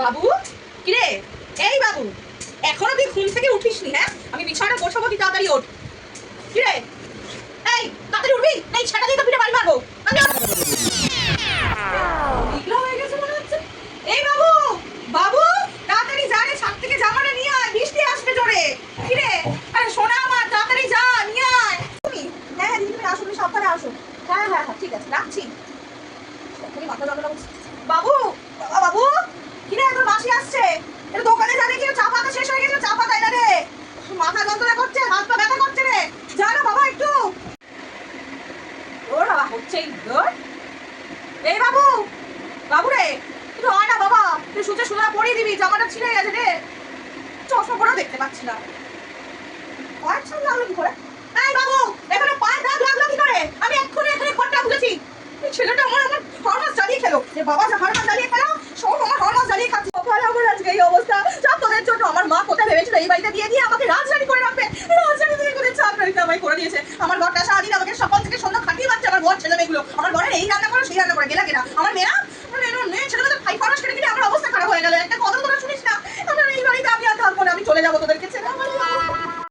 বাবু কিরে, এই বাবু এখনো তুই ঘুম থেকে উঠিসনি? হ্যাঁ, আমি বিছানাটা গোছাবো, তুই তাড়াতাড়ি ওঠ। কিরে, এই তাড়াতাড়ি উঠবি, এই ছেটা দিয়ে তো পিঠে বাড়ি মারবো। এগুলো হয়ে গেছে মনে হচ্ছে। এই বাবু, বাবু তাড়াতাড়ি যা রে, ছাদ থেকে জামাটা নিয়ে আয়, বৃষ্টি আসবে জোরে। কিরে, আরে সোনা আমার তাড়াতাড়ি যা, নিয়ে আয়। তুমি হ্যাঁ হ্যাঁ দিদি, তুমি আসো, তুমি সাবধানে আসো। হ্যাঁ হ্যাঁ হ্যাঁ ঠিক আছে, রাখছি। তুমি মাথা যন্ত্রণা করছে। বাবু, বাবা বাবু, কিরে তোর মাসি আসছে, এটা দোকানে যাবে কি? চা পাতা শেষ হয়ে গেছে, চা পাতা এনে রে। মাথা যন্ত্রণা করছে, হাত পা ব্যথা করছে রে, যা না বাবা একটু। ওর বাবা হচ্ছেই ধর। এই বাবু, বাবু রে, একটু হয় না বাবা, তুই সুচে সুতরা পরিয়ে দিবি, জামাটা ছিঁড়ে গেছে রে, চশমা পরেও দেখতে পাচ্ছি না। পায়ের সামনে লাগলো কি করে? এই বাবু, এখানে পায়ের দাগ লাগলো কি করে? আমি এক্ষুনি এখানে ঘরটা বুঝেছি। এই ছেলেটা আমার হরমাস জ্বালিয়ে খেলো। যে বাবা যে হরমাস জ্বালিয়ে খেলো, সব আমার হরমাস জ্বালিয়ে খাচ্ছে। সকালে আমার আজকে এই অবস্থা, সব তোদের জন্য। আমার মা কোথায় ভেবেছিল এই বাড়িতে দিয়ে দিয়ে আমাকে রাজরানি করে রাখবে। রাজরানি থেকে করে চাপ রাখতে আমায় করে দিয়েছে। আমার ঘরটা সারাদিন আমাকে সকাল থেকে সন্ধ্যা খাটিয়ে পাচ্ছে। আমার ঘর ছেলে মেয়েগুলো আমার ঘরে এই রান্না করে সেই রান্না করে গেলা গেলা। আমার মেয়েরা